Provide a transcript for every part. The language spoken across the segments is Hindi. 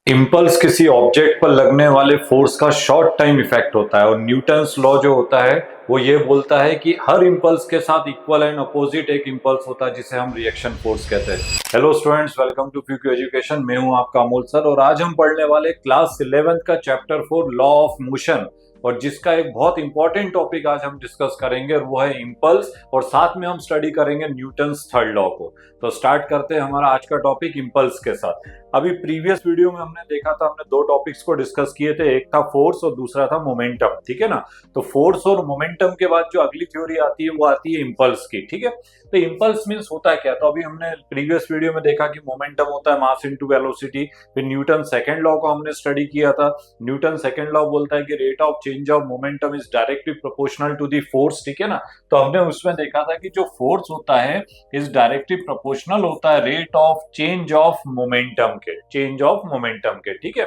इम्पल्स किसी ऑब्जेक्ट पर लगने वाले फोर्स का शॉर्ट टाइम इफेक्ट होता है और न्यूटन्स लॉ जो होता है वो ये बोलता है कि हर इम्पल्स के साथ इक्वल एंड अपोजिट एक इम्पल्स होता है जिसे हम रिएक्शन फोर्स कहते हैं। हेलो स्टूडेंट्स, वेलकम टू फ्यूक्यू एजुकेशन। मैं हूं आपका अमोल सर और आज हम पढ़ने वाले क्लास 11th का चैप्टर 4 लॉ ऑफ मोशन, और जिसका एक बहुत इंपॉर्टेंट टॉपिक आज हम डिस्कस करेंगे और वो है इम्पल्स, और साथ में हम स्टडी करेंगे न्यूटन्स थर्ड लॉ को। तो स्टार्ट करते हैं हमारा आज का टॉपिक इम्पल्स के साथ। अभी प्रीवियस वीडियो में हमने देखा था, हमने दो टॉपिक्स को डिस्कस किए थे, एक था फोर्स और दूसरा था मोमेंटम, ठीक है ना। तो फोर्स और मोमेंटम के बाद जो अगली थ्योरी आती है वो आती है इम्पल्स की, ठीक है। तो इम्पल्स मींस होता है क्या, तो अभी हमने प्रीवियस वीडियो में देखा कि मोमेंटम होता है मास इनटू वेलोसिटी। फिर न्यूटन सेकंड लॉ को हमने स्टडी किया था। न्यूटन सेकंड लॉ बोलता है कि rate of change of momentum is directly proportional to the force, ठीक है ना। तो हमने उसमें देखा था कि जो फोर्स होता है इज डायरेक्टली प्रोपोर्शनल होता है rate of change of momentum के, ठीक है।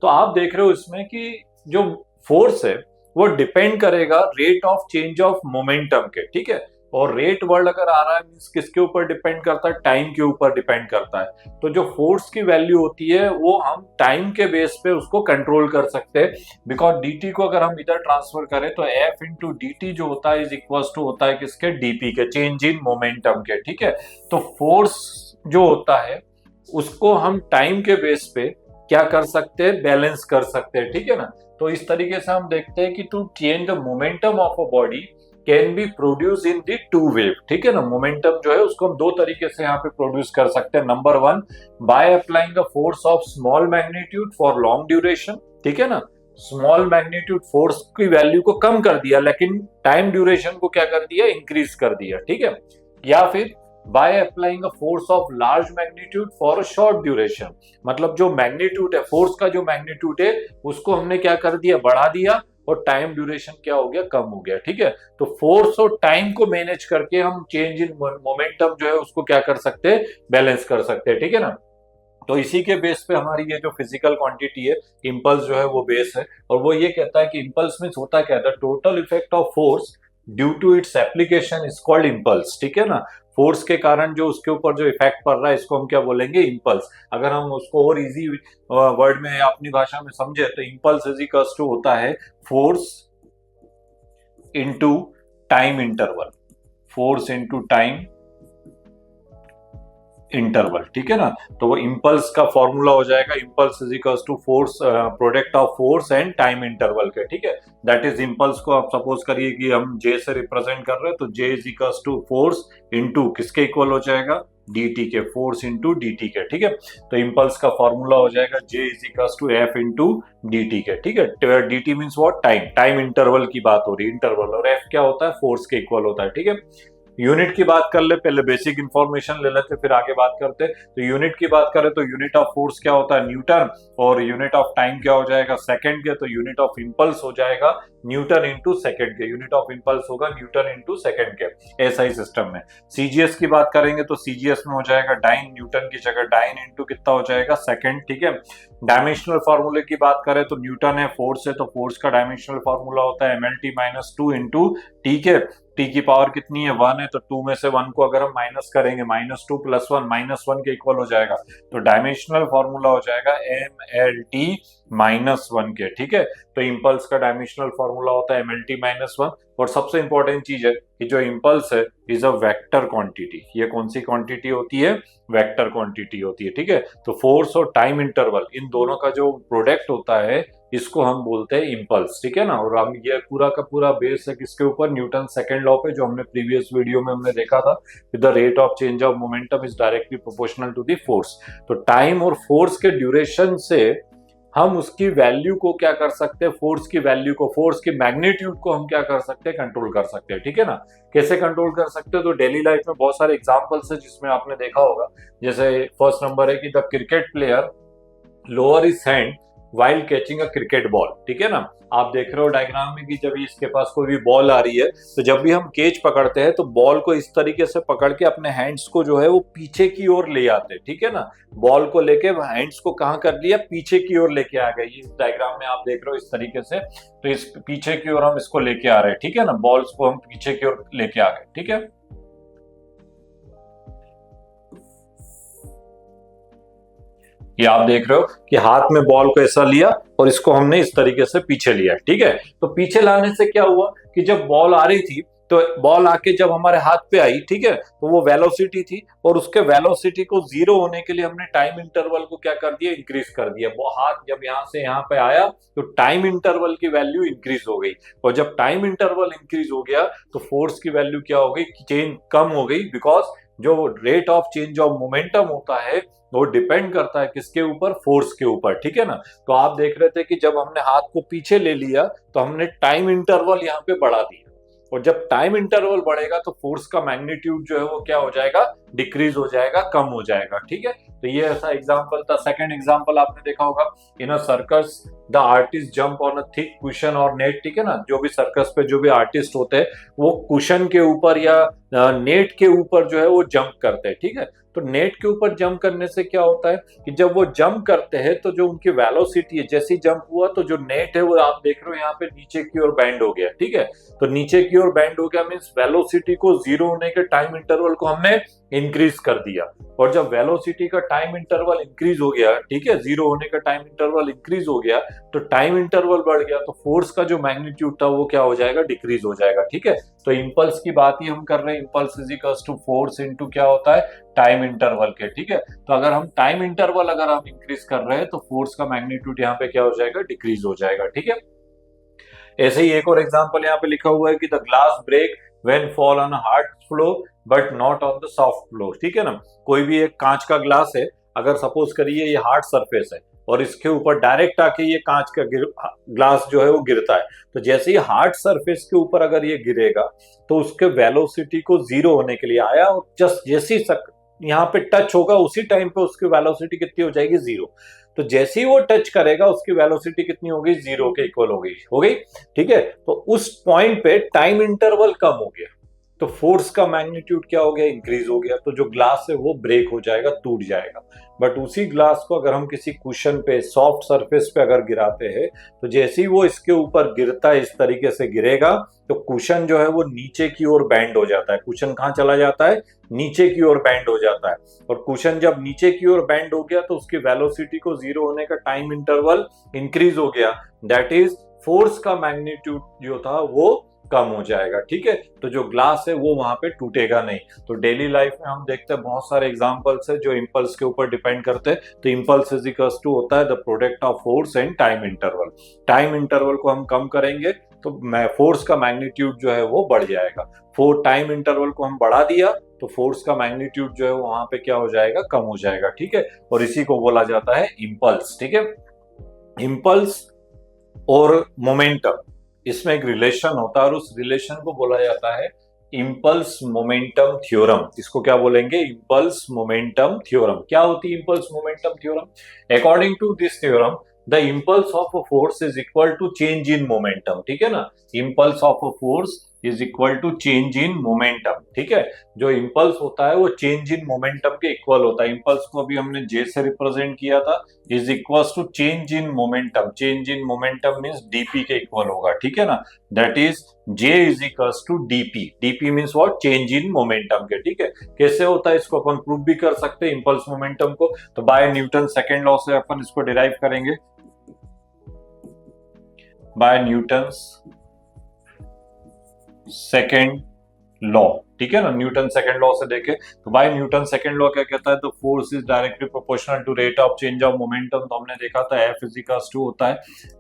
तो आप देख रहे हो इसमें कि जो फोर्स है वो डिपेंड करेगा rate of change of momentum के, ठीक है। और रेट वर्ड अगर आ रहा है मींस किसके ऊपर डिपेंड करता है, टाइम के ऊपर डिपेंड करता है। तो जो फोर्स की वैल्यू होती है वो हम टाइम के बेस पे उसको कंट्रोल कर सकते हैं, बिकॉज dt को अगर हम इधर ट्रांसफर करें तो f इंटू dt जो होता है इज इक्वल टू होता है किसके, dp के, चेंज इन मोमेंटम के, ठीक है। तो फोर्स जो होता है उसको हम टाइम के बेस पे क्या कर सकते हैं, बैलेंस कर सकते हैं, ठीक है ना। तो इस तरीके से हम देखते हैं कि to change the momentum of a body can be produce in the two ways, ठीक है ना। मोमेंटम जो है उसको हम दो तरीके से यहाँ पे प्रोड्यूस कर सकते हैं। Number one, by applying a force of small magnitude for long duration, ठीक है ना। स्मॉल मैग्नीट्यूड फोर्स की वैल्यू को कम कर दिया लेकिन टाइम ड्यूरेशन को क्या कर दिया, इंक्रीज कर दिया, ठीक है। या फिर by applying a force of large magnitude for a short duration, मतलब जो मैग्नीट्यूड है, फोर्स का जो मैग्नीट्यूड है उसको हमने क्या कर दिया, बढ़ा दिया, और टाइम ड्यूरेशन क्या हो गया, कम हो गया, ठीक है। तो फोर्स और टाइम को मैनेज करके हम चेंज इन मोमेंटम जो है उसको क्या कर सकते हैं, बैलेंस कर सकते हैं, ठीक है ना। तो इसी के बेस पे हमारी ये जो फिजिकल क्वांटिटी है इम्पल्स जो है वो बेस है, और वो ये कहता है कि इम्पल्स मींस होता क्या है, the total effect of force due to its application is called impulse, ठीक है ना। फोर्स के कारण जो उसके ऊपर जो इफेक्ट पड़ रहा है इसको हम क्या बोलेंगे, इम्पल्स। अगर हम उसको और इजी वर्ड में अपनी भाषा में समझे तो इम्पल्स इज इक्वल्स टू होता है force into time interval, force into time interval, ठीक है ना। तो वो इम्पल्स का फॉर्मूला हो जाएगा, impulse is equals to force, product of force and time interval के, ठीक है। दैट इज इम्पल्स को आप सपोज करिए कि हम जे से रिप्रेजेंट कर रहे हैं, तो J is equals to force into किसके इक्वल हो जाएगा, dt के, फोर्स इंटू dt के, ठीक है। तो इम्पल्स का फॉर्मूला हो जाएगा J is equals to f into dt के, ठीक है। dt means what, time interval की बात हो रही है, इंटरवल, और f क्या होता है, फोर्स के इक्वल होता है, ठीक है। यूनिट की बात कर ले, पहले बेसिक इंफॉर्मेशन ले लेते फिर आगे बात करते। तो यूनिट की बात करें तो यूनिट ऑफ फोर्स क्या होता है, न्यूटन, और यूनिट ऑफ टाइम क्या हो जाएगा, सेकंड के। तो यूनिट ऑफ इम्पल्स हो जाएगा न्यूटन इंटू सेकंड के, यूनिट ऑफ इम्पल्स होगा न्यूटन इंटू सेकंड के, एसआई सिस्टम में। सीजीएस की बात करेंगे तो सीजीएस में हो जाएगा डाइन, न्यूटन की जगह डाइन इंटू कितना हो जाएगा, सेकंड, ठीक है। डायमेंशनल फॉर्मूले की बात करें तो न्यूटन है, फोर्स है, तो फोर्स का डायमेंशनल फॉर्मूला होता है mlt minus two into T के। टी की पावर कितनी है, 1 है, तो 2 में से 1 को अगर हम माइनस करेंगे, minus two plus one, minus one के इक्वल हो जाएगा। तो डायमेंशनल फॉर्मूला हो जाएगा mlt माइनस वन के, ठीक है। तो इम्पल्स का डायमेंशनल फॉर्मूला होता है mlt माइनस वन। और सबसे इंपॉर्टेंट चीज है कि जो इम्पल्स है इज अ वेक्टर क्वांटिटी। ये कौन सी क्वांटिटी होती है, वेक्टर क्वांटिटी होती है, ठीक है। तो फोर्स और टाइम इंटरवल इन दोनों का जो प्रोडक्ट होता है इसको हम बोलते हैं इम्पल्स, ठीक है ना। और हम ये पूरा का पूरा बेस है किसके ऊपर, न्यूटन सेकंड लॉ पे, जो हमने प्रीवियस वीडियो में हमने देखा था, the rate of change of momentum is directly proportional to the force. तो टाइम और फोर्स के ड्यूरेशन से हम उसकी वैल्यू को क्या कर सकते हैं, फोर्स की वैल्यू को, फोर्स की मैग्नीट्यूड को हम क्या कर सकते हैं, कंट्रोल कर सकते हैं, ठीक है ना। कैसे कंट्रोल कर सकते हैं, तो डेली लाइफ में बहुत सारे एग्जांपल्स है जिसमें आपने देखा होगा। जैसे फर्स्ट नंबर है कि the cricket player lower is hand while catching a cricket ball, ठीक है ना। आप देख रहे हो डायग्राम में कि जब इसके पास कोई भी बॉल आ रही है तो जब भी हम कैच पकड़ते हैं तो बॉल को इस तरीके से पकड़ के अपने हैंड्स को जो है वो पीछे की ओर ले आते हैं, ठीक है ना। बॉल को लेके हैंड्स को कहाँ कर लिया, पीछे की ओर लेके आ गए। इस डायग्राम में आप देख रहे हो इस तरीके से, तो इस पीछे की ओर हम इसको लेके आ रहे हैं, ठीक है ना। बॉल्स को हम पीछे की ओर लेके आ गए, ठीक है। ये आप देख रहे हो कि हाथ में बॉल को ऐसा लिया और इसको हमने इस तरीके से पीछे लिया, ठीक है। तो पीछे लाने से क्या हुआ कि जब बॉल आ रही थी तो बॉल आके जब हमारे हाथ पे आई, ठीक है, तो वो वेलोसिटी थी और उसके वेलोसिटी को जीरो होने के लिए हमने टाइम इंटरवल को क्या कर दिया, इंक्रीज कर दिया। वो हाथ जब यहाँ से यहाँ पे आया तो टाइम इंटरवल की वैल्यू इंक्रीज हो गई, और जब टाइम इंटरवल इंक्रीज हो गया तो फोर्स की वैल्यू क्या हो गई, चेंज कम हो गई, बिकॉज जो rate of change of momentum होता है वो डिपेंड करता है किसके ऊपर, फोर्स के ऊपर, ठीक है ना। तो आप देख रहे थे कि जब हमने हाथ को पीछे ले लिया तो हमने टाइम इंटरवल यहाँ पे बढ़ा दिया, और जब टाइम इंटरवल बढ़ेगा तो फोर्स का मैग्नीट्यूड जो है वो क्या हो जाएगा, डिक्रीज हो जाएगा, कम हो जाएगा, ठीक है। तो ये ऐसा एग्जांपल था। सेकंड एग्जांपल आपने देखा होगा, in a circus the artist jump on a thick cushion और नेट, ठीक है ना। जो भी सर्कस पे जो भी आर्टिस्ट होते हैं वो कुशन के ऊपर या नेट के ऊपर जो है वो जंप करते हैं, ठीक है। तो नेट के ऊपर जंप करने से क्या होता है कि जब वो जंप करते हैं तो जो उनकी वेलोसिटी है, जैसे ही जंप हुआ तो जो नेट है वो आप देख रहे हो यहाँ पे नीचे की ओर बैंड हो गया, ठीक है। तो नीचे की ओर बैंड हो गया मींस वेलोसिटी को जीरो होने के टाइम इंटरवल को हमने इंक्रीज कर दिया, और जब वेलोसिटी का टाइम इंटरवल इंक्रीज हो गया, ठीक है, जीरो होने का टाइम इंटरवल इंक्रीज हो गया तो टाइम इंटरवल बढ़ गया, तो फोर्स का जो मैग्नीट्यूड था वो क्या हो जाएगा, डिक्रीज हो जाएगा, ठीक है। तो इंपल्स की बात ही हम कर रहे हैं, impulse is equals to force into क्या होता है, टाइम इंटरवल के, ठीक है। तो अगर हम टाइम इंटरवल अगर हम इंक्रीज कर रहे हैं तो फोर्स का मैग्नीट्यूड यहाँ पे क्या हो जाएगा, डिक्रीज हो जाएगा, ठीक है। ऐसे ही एक और एग्जांपल यहाँ पे लिखा हुआ है कि the glass break when fall on hard floor but not on the soft floor, ठीक है ना। कोई भी एक कांच का ग्लास है, अगर सपोज करिए ये हार्ड सरफेस है और इसके ऊपर डायरेक्ट आके ये कांच का ग्लास जो है वो गिरता है, तो जैसे ही हार्ड सरफेस के ऊपर अगर ये गिरेगा तो उसके वेलोसिटी को जीरो होने के लिए आया, और जस्ट जैसे ही यहाँ पे टच होगा उसी टाइम पे उसकी वेलोसिटी कितनी हो जाएगी, जीरो। तो जैसे ही वो टच करेगा उसकी वेलोसिटी कितनी हो गई, जीरो के इक्वल हो गई, ठीक है। तो उस पॉइंट पे टाइम इंटरवल कम हो गया तो फोर्स का मैग्नीट्यूड क्या हो गया, इंक्रीज हो गया, तो जो ग्लास है वो ब्रेक हो जाएगा, टूट जाएगा। बट उसी ग्लास को अगर हम किसी कुशन पे, सॉफ्ट सरफेस पे अगर गिराते हैं तो जैसे ही वो इसके ऊपर गिरता है, इस तरीके से गिरेगा, तो कुशन जो है वो नीचे की ओर बैंड हो जाता है। कुशन कहाँ चला जाता है, नीचे की ओर बैंड हो जाता है, और कुशन जब नीचे की ओर बैंड हो गया तो उसकी वेलोसिटी को जीरो होने का टाइम इंटरवल इंक्रीज हो गया, दैट इज फोर्स का मैग्नीट्यूड जो था वो कम हो जाएगा, ठीक है। तो जो ग्लास है वो वहां पे टूटेगा नहीं। तो डेली लाइफ में हम देखते हैं बहुत सारे एग्जांपल्स है जो इंपल्स के ऊपर डिपेंड करते हैं। तो इंपल्स इज इक्वल्स टू होता है the product of force and time interval. Time interval को हम कम करेंगे तो फोर्स का मैग्नीट्यूड जो है वो बढ़ जाएगा। फोर टाइम इंटरवल को हम बढ़ा दिया तो फोर्स का मैग्नीट्यूड जो है वहां पे क्या हो जाएगा, कम हो जाएगा, ठीक है। और इसी को बोला जाता है इंपल्स, ठीक है। इंपल्स और मोमेंटम, इसमें एक रिलेशन होता है और उस रिलेशन को बोला जाता है इंपल्स मोमेंटम थ्योरम। इसको क्या बोलेंगे, इंपल्स मोमेंटम थ्योरम। क्या होती है impulse momentum theorem? According to this theorem the impulse of a force is equal to change in momentum, ठीक है ना। Impulse of a force is equal to change in momentum, ठीक है। जो इम्पल्स होता है वो चेंज इन मोमेंटम के इक्वल होता है। इम्पल्स को अभी हमने जे से रिप्रेजेंट किया था, is equal to change in momentum. Change in momentum means DP के इक्वल होगा, ठीक है ना। That is J is equal to DP. DP means what, change in momentum के, ठीक है। कैसे होता है इसको अपन प्रूव भी कर सकते हैं इम्पल्स मोमेंटम को, तो बाय न्यूटन सेकेंड लॉ से अपन इसको डिराइव करेंगे। बाय न्यूटन्स सेकेंड लॉ, ठीक है ना। न्यूटन सेकंड लॉ से देखे तो बाय न्यूटन सेकंड लॉ क्या कहता है, the force is directly proportional to rate of change of momentum. तो हमने देखा था एफ इज इक्वल्स टू होता है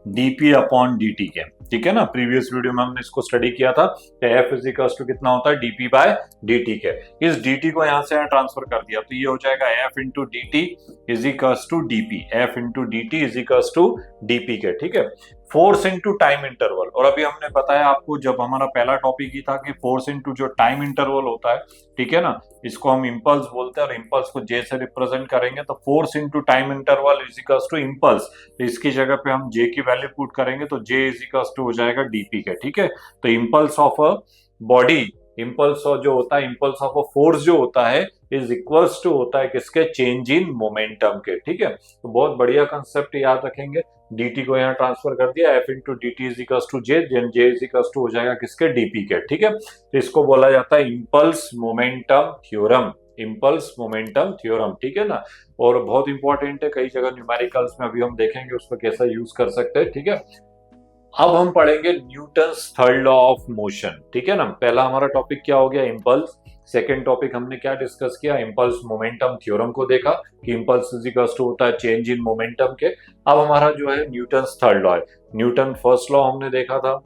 डीपी अपॉन डीटी के, ठीक है ना। प्रीवियस वीडियो में हमने इसको स्टडी किया था कि एफ इज इक्वल्स टू कितना होता है, डीपी बाय डीटी के। इस डीटी को यहां से यहाँ ट्रांसफर कर दिया तो ये हो जाएगा F into D is equals to DP. F into D is equals to DP के, ठीक है। फोर्स इंटू टाइम इंटरवल, और अभी हमने बताया आपको जब हमारा पहला टॉपिक ही था कि फोर्स इंटू जो टाइम इंटरवल होता है, ठीक है ना, इसको हम इंपल्स बोलते हैं और इंपल्स को जे से रिप्रेजेंट करेंगे। तो force into time interval is equals to impulse, तो इसकी जगह पे हम जे की वैल्यू पुट करेंगे तो जे इज इक्वल्स टू हो जाएगा डीपी के, ठीक है। तो impulse of a body, impulse जो होता है, इंपल्स ऑफ अ फोर्स जो होता है इज इक्वल्स टू होता है किसके, चेंज इन मोमेंटम के, ठीक है। तो बहुत बढ़िया कंसेप्ट याद रखेंगे। dt को यहाँ ट्रांसफर कर दिया, f into D T is equals to J, J is equals to हो जाएगा किसके, dp के, ठीक है। तो इसको बोला जाता है impulse momentum theorem. Impulse momentum theorem, ठीक है ना। और बहुत इंपॉर्टेंट है, कई जगह न्यूमेरिकल्स में अभी हम देखेंगे उसको कैसा यूज कर सकते हैं, ठीक है। अब हम पढ़ेंगे Newton's third law of motion, ठीक है ना। पहला हमारा टॉपिक क्या हो गया, इम्पल्स। सेकेंड टॉपिक हमने क्या डिस्कस किया, इम्पल्स मोमेंटम थ्योरम को देखा कि इम्पल्स इज इक्वल टू होता है चेंज इन मोमेंटम के। अब हमारा जो है न्यूटन्स थर्ड लॉ है। न्यूटन फर्स्ट लॉ हमने देखा था,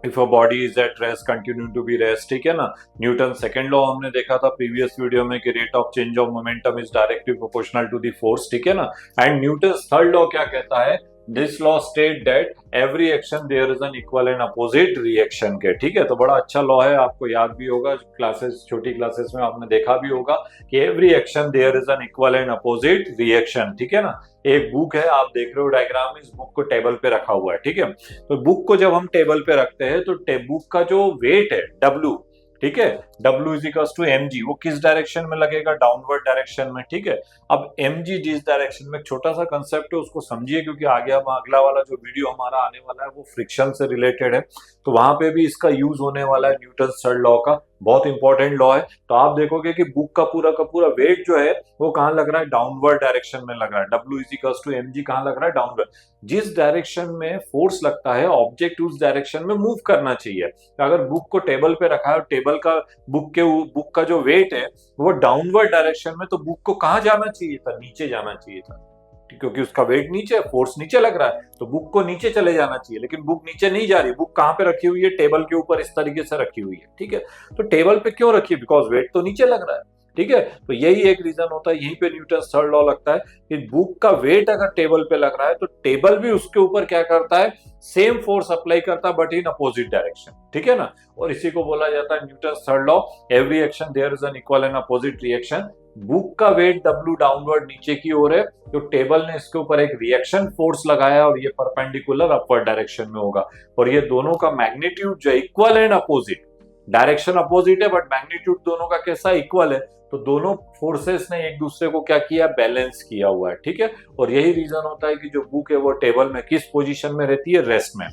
if a body is at rest continue to be rest, ठीक है ना। न्यूटन सेकंड लॉ हमने देखा था प्रीवियस वीडियो में कि rate of change of momentum is directly proportional to the force, ठीक है ना। एंड न्यूटन थर्ड लॉ क्या कहता है, this law state that every action there is an equal and opposite reaction के, ठीक है। तो बड़ा अच्छा लॉ है, आपको याद भी होगा, क्लासेस छोटी क्लासेस में आपने देखा भी होगा कि every action there is an equal and opposite reaction, ठीक है ना। एक बुक है, आप देख रहे हो डायग्राम, इस बुक को टेबल पे रखा हुआ है, ठीक है। तो बुक को जब हम टेबल पे रखते हैं तो बुक का जो वेट है W, ठीक है, W is equal to mg, वो किस डायरेक्शन में लगेगा, डाउनवर्ड डायरेक्शन में, ठीक है। अब mg जिस डायरेक्शन में, एक छोटा सा कंसेप्ट है उसको समझिए, क्योंकि आगे हम अगला वाला जो वीडियो हमारा आने वाला है वो फ्रिक्शन से रिलेटेड है, तो वहां पे भी इसका यूज होने वाला है न्यूटन थर्ड लॉ का, बहुत इंपॉर्टेंट लॉ है। तो आप देखोगे कि बुक का पूरा वेट जो है वो कहाँ लग रहा है, डाउनवर्ड डायरेक्शन में लग रहा है। W is equal to mg कहाँ लग रहा है, डाउनवर्ड। जिस डायरेक्शन में फोर्स लगता है ऑब्जेक्ट उस डायरेक्शन में मूव करना चाहिए। तो अगर बुक को टेबल पे रखा है, टेबल का बुक का जो वेट है वो डाउनवर्ड डायरेक्शन में, तो बुक को कहाँ जाना चाहिए था, नीचे जाना चाहिए था, क्योंकि उसका वेट नीचे, फोर्स नीचे लग रहा है, तो बुक को नीचे चले जाना चाहिए। लेकिन बुक नीचे नहीं जा रही, बुक कहाँ पे रखी हुई है, टेबल के ऊपर इस तरीके से रखी हुई है, ठीक है। तो टेबल पे क्यों रखी है, बिकॉज वेट तो नीचे लग रहा है, ठीक है। तो यही एक रीजन होता है, यहीं पे न्यूटन थर्ड लॉ लगता है कि बुक का वेट अगर टेबल पे लग रहा है तो टेबल भी उसके ऊपर क्या करता है, सेम फोर्स अप्लाई करता है बट इन अपोजिट डायरेक्शन, ठीक है ना। और इसी को बोला जाता है Newton third law, every action there is an equal and opposite reaction. Book का वेट W डाउनवर्ड नीचे की ओर है, तो टेबल ने इसके ऊपर एक रिएक्शन फोर्स लगाया और ये परपेंडिकुलर अपवर्ड डायरेक्शन में होगा। और ये दोनों का मैग्नीट्यूड जो equal and opposite, direction opposite है बट मैग्नीट्यूड दोनों का कैसा, इक्वल है। तो दोनों फोर्सेस ने एक दूसरे को क्या किया, बैलेंस किया हुआ है, ठीक है। और यही रीजन होता है कि जो बुक है वो टेबल में किस पोजीशन में रहती है, रेस्ट में।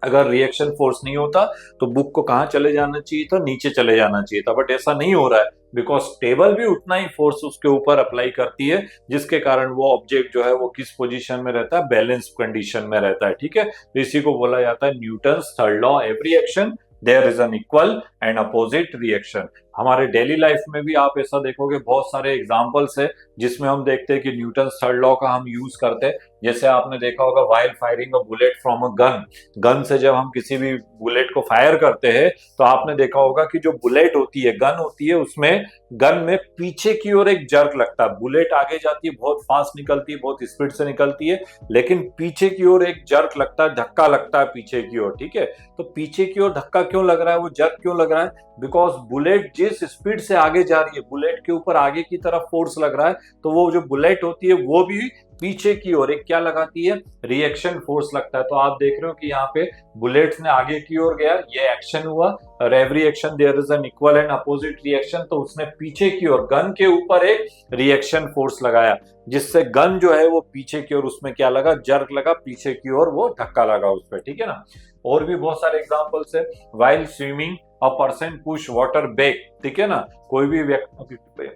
अगर रिएक्शन फोर्स नहीं होता तो बुक को कहाँ चले जाना चाहिए था, नीचे चले जाना चाहिए था, बट ऐसा नहीं हो रहा है, बिकॉज टेबल भी उतना ही फोर्स उसके ऊपर अप्लाई करती है, जिसके कारण वो ऑब्जेक्ट जो है वो किस पोजीशन में रहता है, बैलेंस कंडीशन में रहता है, ठीक है। तो इसी को बोला जाता है Newton's third law, every action there is an equal and opposite reaction. हमारे डेली लाइफ में भी आप ऐसा देखोगे, बहुत सारे एग्जांपल्स है जिसमें हम देखते हैं कि न्यूटन थर्ड लॉ का हम यूज करते हैं। जैसे आपने देखा होगा, while firing a bullet from a gun, gun से जब हम किसी भी बुलेट को फायर करते हैं तो आपने देखा होगा कि जो बुलेट होती है, गन होती है, उसमें गन में पीछे की ओर एक जर्क लगता है, बुलेट आगे जाती है, बहुत फास्ट निकलती है, बहुत स्पीड से निकलती है, लेकिन पीछे की ओर एक जर्क लगता है, धक्का लगता है पीछे की ओर, ठीक है। तो पीछे की ओर धक्का क्यों लग रहा है, वो जर्क क्यों लग रहा है, बिकॉज बुलेट जिस स्पीड से आगे जा रही है, बुलेट के ऊपर आगे की तरफ फोर्स लग रहा है, तो वो जो बुलेट होती है वो भी पीछे की ओर एक क्या लगाती है, रिएक्शन फोर्स लगता है। तो आप देख रहे हो कि यहाँ पे बुलेट्स ने आगे की ओर गया, ये एक्शन हुआ, और every action there is an equal and opposite reaction, तो उसने पीछे की ओर गन के ऊपर एक रिएक्शन फोर्स लगाया, जिससे गन जो है वो पीछे की ओर, उसमें क्या लगा, जर्क लगा, पीछे की ओर वो धक्का लगा उस पर, ठीक है ना। और भी बहुत सारे एग्जांपल्स है, while swimming a person push water back, ठीक है ना। कोई भी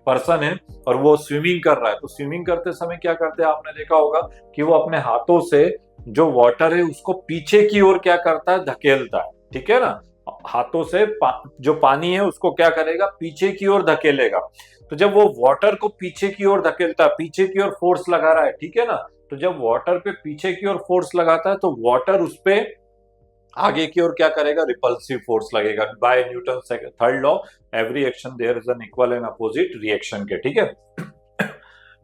पर्सन है और वो स्विमिंग कर रहा है, तो स्विमिंग करते समय क्या करते हैं, आपने देखा होगा कि वो अपने हाथों से जो वाटर है उसको पीछे की ओर क्या करता है, धकेलता है, ठीक है ना। हाथों से जो पानी है उसको क्या करेगा, पीछे की ओर धकेलेगा। तो जब वो वाटर को पीछे की ओर धकेलता है, पीछे की ओर फोर्स लगा रहा है, ठीक है ना। तो जब वाटर पे पीछे की ओर फोर्स लगाता है तो वाटर उस पे आगे की ओर क्या करेगा, रिपल्सिव फोर्स लगेगा। By Newton third law, every action there is an equal and opposite reaction के, ठीक है।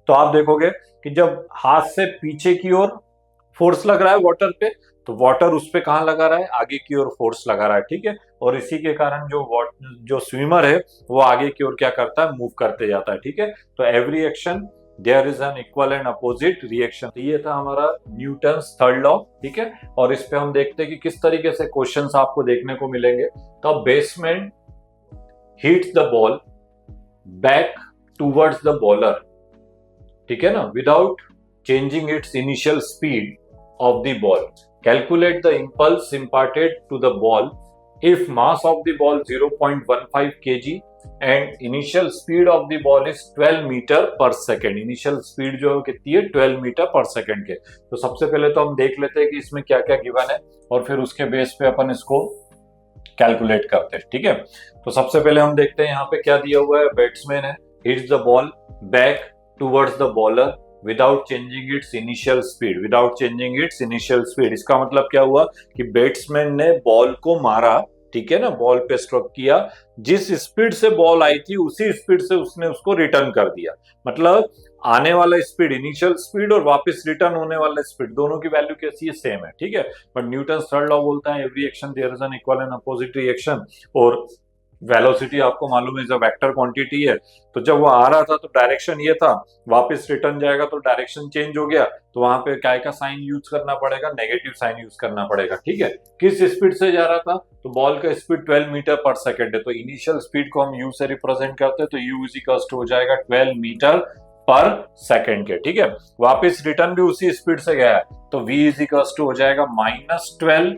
तो आप देखोगे कि जब हाथ से पीछे की ओर फोर्स लग रहा है वाटर पे, तो वाटर उस पे कहाँ लगा रहा है, आगे की ओर फोर्स लगा रहा है, ठीक है। और इसी के कारण जो स्विमर है वो आगे की ओर क्या करता है, मूव करते जाता है, ठीक है। तो every action there is an equal and opposite reaction, ये था हमारा न्यूटन्स थर्ड लॉ, ठीक है। और इस पे हम देखते हैं कि किस तरीके से क्वेश्चंस आपको देखने को मिलेंगे। तो baseman hits the ball back towards the bowler, ठीक है ना, without changing it's initial speed of the ball, calculate the impulse imparted to the ball if mass of the ball 0.15 kg and initial speed of the ball is 12 metre पर सेकेंड। इनिशियल स्पीड जो है कितनी है, 12 मीटर पर सेकेंड के। तो सबसे पहले तो हम देख लेते हैं कि इसमें क्या क्या गिवन है और फिर उसके बेस पे अपन इसको कैलकुलेट करते हैं, ठीक है। तो सबसे पहले हम देखते हैं यहाँ पे क्या दिया हुआ है। बैट्समैन है, hits the ball back towards the bowler without changing it's initial speed, without changing it's initial speed. इसका मतलब क्या हुआ कि बैट्समैन ने बॉल को मारा, ठीक है ना, बॉल पे स्ट्रोक किया, जिस स्पीड से बॉल आई थी उसी स्पीड से उसने उसको रिटर्न कर दिया। मतलब आने वाला स्पीड, इनिशियल स्पीड और वापस रिटर्न होने वाला स्पीड, दोनों की वैल्यू कैसी है, सेम है, ठीक है। बट न्यूटन थर्ड लॉ बोलता है every action there is an equal and opposite reaction, और वेलोसिटी आपको मालूम है जो वेक्टर क्वांटिटी है। तो जब वो आ रहा था तो डायरेक्शन ये था, वापस रिटर्न जाएगा तो डायरेक्शन चेंज हो गया, तो वहां पे क्या का साइन यूज करना पड़ेगा, नेगेटिव साइन यूज करना पड़ेगा, ठीक है। किस स्पीड से जा रहा था, तो बॉल का स्पीड 12 मीटर पर सेकेंड है, तो इनिशियल स्पीड को हम यू से रिप्रेजेंट करते हैं, तो यू इज इक्वल टू हो जाएगा 12 मीटर पर सेकेंड के, ठीक है। वापस रिटर्न भी उसी स्पीड से गया है, तो v इज इक्वल टू हो जाएगा -12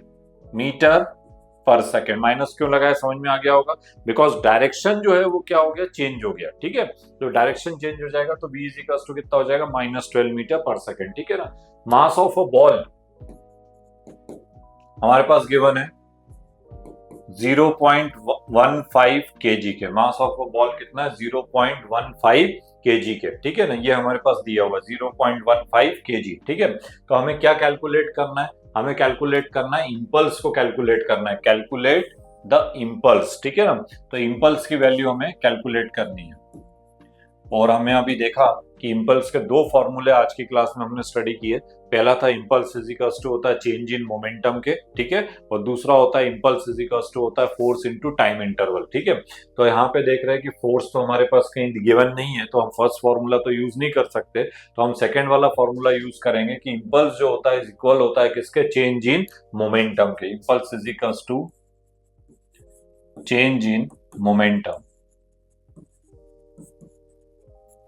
मीटर पर सेकेंड। माइनस क्यों लगाया समझ में आ गया होगा, बिकॉज डायरेक्शन जो है वो क्या हो गया, चेंज हो गया, ठीक है। तो डायरेक्शन चेंज हो जाएगा तो v इज इक्वल टू कितना हो जाएगा, -12 मीटर पर सेकेंड, ठीक है ना। मास ऑफ अ बॉल हमारे पास गिवन है 0.15 kg के। मास ऑफ अ बॉल कितना है, 0.15 kg के, ठीक है ना। ये हमारे पास दिया हुआ 0.15 kg, ठीक है। तो हमें क्या कैलकुलेट करना है, हमें कैलकुलेट करना है इंपल्स को कैलकुलेट करना है, कैलकुलेट द इंपल्स, ठीक है ना। तो इंपल्स की वैल्यू हमें कैलकुलेट करनी है, और हमें अभी देखा कि इंपल्स के दो फॉर्मूले आज की क्लास में हमने स्टडी किए। पहला था इंपल्स इज इक्वल टू होता है चेंज इन मोमेंटम के, ठीक है, और दूसरा होता है इंपल्स इज इक्वल टू होता है फोर्स इनटू टाइम इंटरवल, ठीक है। तो यहाँ पे देख रहे हैं कि फोर्स तो हमारे पास कहीं गिवन नहीं है, तो हम फर्स्ट फॉर्मूला तो यूज नहीं कर सकते, तो हम सेकेंड वाला फॉर्मूला यूज करेंगे कि इंपल्स जो होता है इक्वल होता है किसके, चेंज इन मोमेंटम के। Impulse is equal to change in momentum,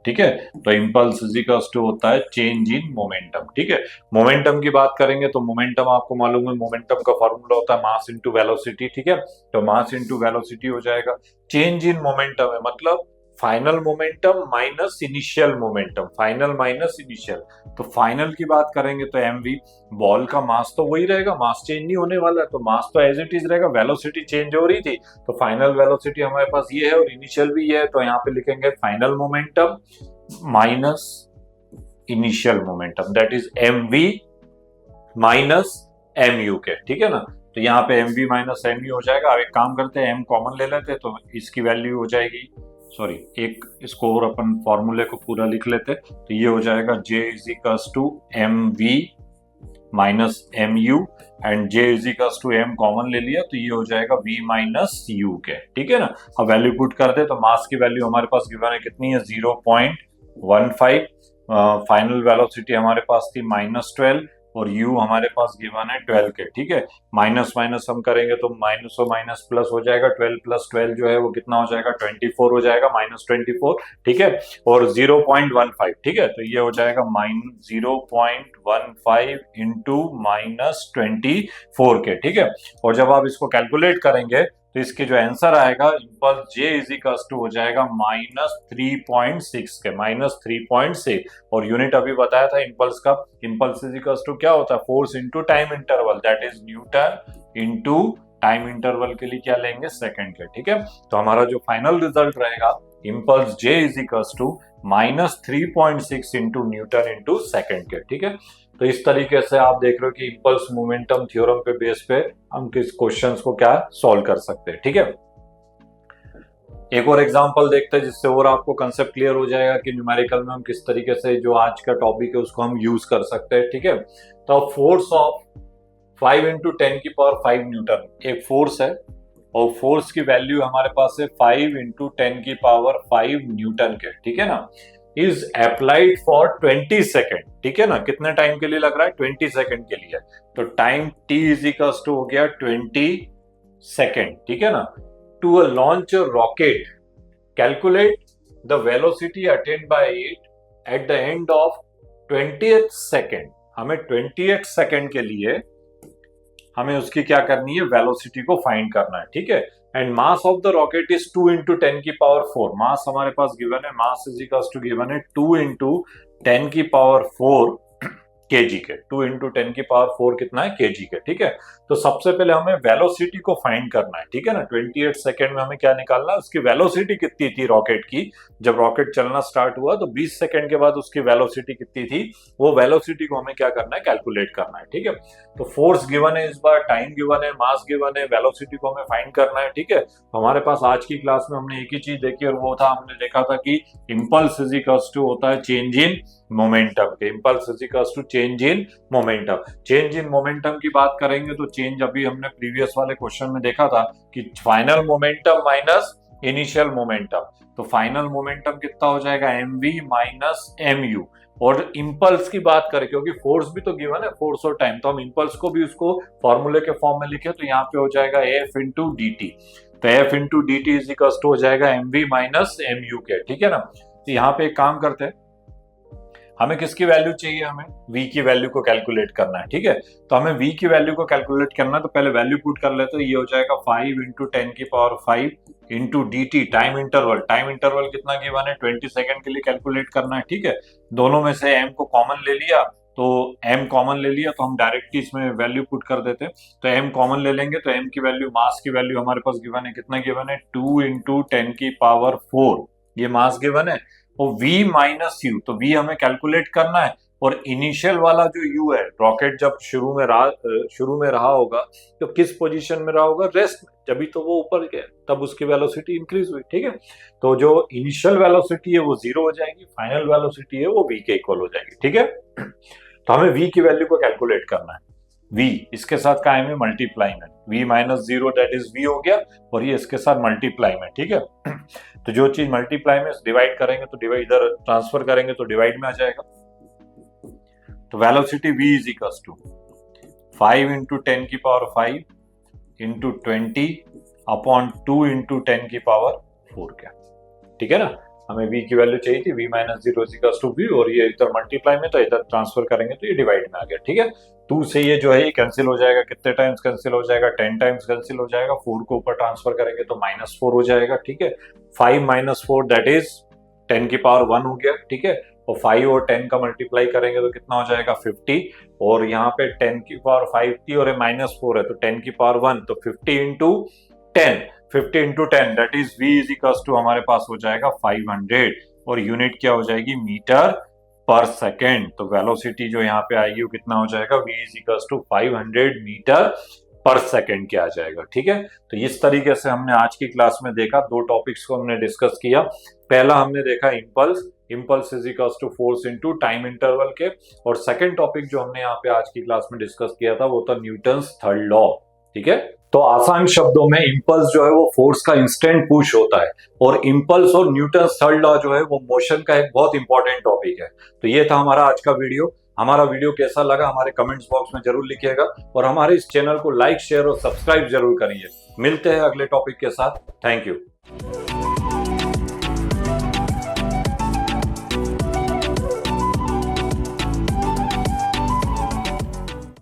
ठीक है। तो इंपल्स इजिकल्स टू होता है चेंज इन मोमेंटम, ठीक है। मोमेंटम की बात करेंगे तो मोमेंटम आपको मालूम है, मोमेंटम का फॉर्मूला होता है मास इनटू वेलोसिटी, ठीक है। तो मास इनटू वेलोसिटी हो जाएगा। चेंज इन मोमेंटम है मतलब final momentum minus initial momentum, final minus initial. तो फाइनल की बात करेंगे तो mv, बॉल का मास तो वही रहेगा, मास चेंज नहीं होने वाला है, तो मास तो एज इट इज रहेगा, वेलोसिटी चेंज हो रही थी, तो फाइनल वेलोसिटी हमारे पास ये है और इनिशियल भी ये है, तो यहाँ पे लिखेंगे final momentum minus initial momentum, that is mv minus mu के, ठीक है ना। तो यहाँ पे mv माइनस mu हो जाएगा। अब एक काम करते हैं, m कॉमन ले लेते हैं, तो इसकी वैल्यू हो जाएगी, सॉरी एक इसको और अपन फॉर्मूले को पूरा लिख लेते, तो ये हो जाएगा j is equals to mv minus mu and j is equals to m common ले लिया, तो ये हो जाएगा v माइनस u के, ठीक है ना। अब वैल्यू पुट कर दे तो मास की वैल्यू हमारे पास गिवन है कितनी है, 0.15। फाइनल वेलोसिटी हमारे पास थी -12 और u हमारे पास गिवन है 12 के, ठीक है। माइनस माइनस हम करेंगे तो माइनस और माइनस प्लस हो जाएगा, 12 प्लस 12 जो है वो कितना हो जाएगा, 24 हो जाएगा, -24, ठीक है। और 0.15, ठीक है, तो ये हो जाएगा -0.15 इंटू -24 के, ठीक है। और जब आप इसको कैलकुलेट करेंगे तो इसके जो आंसर आएगा impulse j is equal to हो जाएगा -3.6 के, -3.6। और यूनिट अभी बताया था इंपल्स का, इंपल्स इज इक्वल टू क्या होता है, force into time interval, that is Newton into time interval के लिए क्या लेंगे, सेकंड के, ठीक है। तो हमारा जो फाइनल रिजल्ट रहेगा impulse j is equal to -3.6 into newton into second के, ठीक है। तो इस तरीके से आप देख रहे हो कि इंपल्स मोमेंटम थ्योरम पे बेस पे हम किस क्वेश्चंस को क्या सॉल्व कर सकते हैं, ठीक है। एक और एग्जांपल देखते हैं जिससे और आपको कंसेप्ट क्लियर हो जाएगा कि न्यूमेरिकल में हम किस तरीके से जो आज का टॉपिक है उसको हम यूज कर सकते हैं, ठीक है। तो फोर्स ऑफ 5 इंटू 10 की पावर 5 न्यूटन एक फोर्स है, और फोर्स की वैल्यू हमारे पास है 5 इंटू 10 की पावर 5 न्यूटन के, ठीक है ना। इज अप्लाइड फॉर 20 सेकेंड, ठीक है ना। कितने टाइम के लिए लग रहा है, 20 सेकेंड के लिए। तो time t is equals to हो गया 20 सेकेंड, ठीक है ना। To a launch rocket, calculate the velocity attained by it at the end of 20th second. हमें 20th सेकेंड के लिए हमें उसकी क्या करनी है, वेलोसिटी को फाइंड करना है, ठीक है। And mass of the rocket is 2 into 10 की पावर 4। मास हमारे पास गिवन है, mass is equals to given है 2 into 10 की पावर 4 केजी के। 2 into 10 की पावर 4 कितना है, केजी के। ठीक है, तो सबसे पहले हमें वेलोसिटी को फाइंड करना है। ठीक है ना, 28 सेकेंड में हमें क्या निकालना है, उसकी वेलोसिटी कितनी थी रॉकेट की। जब रॉकेट चलना स्टार्ट हुआ तो 20 सेकेंड के बाद उसकी वेलोसिटी कितनी थी, वो वेलोसिटी को हमें क्या करना है, कैलकुलेट करना है। ठीक है, तो फोर्स गिवन है, इस बार टाइम गिवन है, मास गिवन है, वेलोसिटी को हमें फाइंड करना है। ठीक है, तो हमारे पास आज की क्लास में हमने एक ही चीज देखी और वो था, हमने देखा था कि इंपल्स इज इक्वल्स टू होता है चेंज इन मोमेंटम के। Impulse is equals to change in momentum. Change in momentum की बात करेंगे तो चेंज अभी हमने प्रीवियस वाले क्वेश्चन में देखा था कि final momentum minus initial momentum. तो फाइनल मोमेंटम कितना हो जाएगा, mv माइनस mu। और इंपल्स की बात करें, क्योंकि फोर्स भी तो गिवन है, फोर्स और टाइम, तो हम इंपल्स को भी उसको फॉर्मूले के फॉर्म में लिखे, तो यहाँ पे हो जाएगा f इंटू डी टी। तो f into D T is equal to हो जाएगा mv माइनस mu के। ठीक है ना, तो यहाँ पे एक काम करते हैं, हमें किसकी वैल्यू चाहिए, हमें v की वैल्यू को कैलकुलेट करना है। ठीक है, तो हमें v की वैल्यू को कैलकुलेट करना है, तो पहले वैल्यू पुट कर लेते हैं। ये हो जाएगा 5 इंटू 10 की power 5 into D T. Time interval, time interval कितना गिवन है, 20 सेकंड के लिए कैलकुलेट करना है। ठीक है, दोनों में से m को कॉमन ले लिया, तो m कॉमन ले लिया तो हम डायरेक्टली इसमें वैल्यू पुट कर देते हैं। तो m कॉमन ले लेंगे तो m की वैल्यू, मास की वैल्यू हमारे पास गिवन है, कितना गिवन है, 2 इंटू 10 की पावर 4, ये मास गिवन है। और v माइनस यू, तो v हमें कैलकुलेट करना है, और इनिशियल वाला जो u है, रॉकेट जब शुरू में रहा होगा तो किस पोजीशन में रहा होगा, रेस्ट में, जब तो वो ऊपर गया तब उसकी वेलोसिटी इंक्रीज हुई। ठीक है, तो जो इनिशियल वेलोसिटी है वो 0 हो जाएगी, फाइनल वेलोसिटी है वो v के इक्वल हो जाएगी। ठीक है, तो हमें v की वैल्यू को कैलकुलेट करना है। v इसके साथ क्या है, मल्टीप्लाई में, v minus 0 that is v हो गया, और ये इसके साथ मल्टीप्लाई में। ठीक है, तो जो चीज मल्टीप्लाई में डिवाइड करेंगे तो डिवाइड, इधर ट्रांसफर करेंगे तो डिवाइड में आ जाएगा। तो velocity v is equals to 5 into 10 की पावर 5 इंटू 20 अपॉन 2 इंटू 10 की पावर 4 क्या। ठीक है ना, हमें v की वैल्यू चाहिए थी, v minus 0 is equals to v, और ये इधर मल्टीप्लाई में, तो इधर ट्रांसफर करेंगे तो ये डिवाइड में आ गया। ठीक है, 2 से ये जो है ये कैंसिल हो जाएगा, कितने टाइम्स कैंसिल हो जाएगा, 10 टाइम्स कैंसिल हो जाएगा। 4 को ऊपर ट्रांसफर करेंगे तो -4 हो जाएगा। ठीक है, 5 माइनस 4 दैट इज 10 की पावर 1 हो गया। ठीक है, और 5 और 10 का मल्टीप्लाई करेंगे तो कितना हो जाएगा, 50। और यहाँ पे 10 की पावर 5 थी और -4 है, तो 10 की पावर 1, तो 50 into 10, 50 into 10 that is v is equal to हमारे पास हो जाएगा 500, और यूनिट क्या हो जाएगी, मीटर पर सेकेंड। तो वेलोसिटी जो यहाँ पे आएगी वो कितना हो जाएगा, v is equal to 500 metre पर सेकेंड क्या आ जाएगा। ठीक है, तो इस तरीके से हमने आज की क्लास में देखा, 2 टॉपिक्स को हमने डिस्कस किया। पहला हमने देखा impulse, impulse is equals to force into time interval के, और सेकंड टॉपिक जो हमने यहाँ पे आज की क्लास में डिस्कस किया था वो था न्यूटन्स थर्ड लॉ। ठीक है, तो आसान शब्दों में इंपल्स जो है वो फोर्स का इंस्टेंट पुश होता है, और इंपल्स और न्यूटन्स थर्ड लॉ जो है वो मोशन का एक बहुत इंपॉर्टेंट टॉपिक है। तो ये था हमारा आज का वीडियो। हमारा वीडियो कैसा लगा हमारे कमेंट्स बॉक्स में जरूर लिखिएगा, और हमारे इस चैनल को लाइक, शेयर और सब्सक्राइब जरूर करिए। मिलते हैं अगले टॉपिक के साथ। Thank you.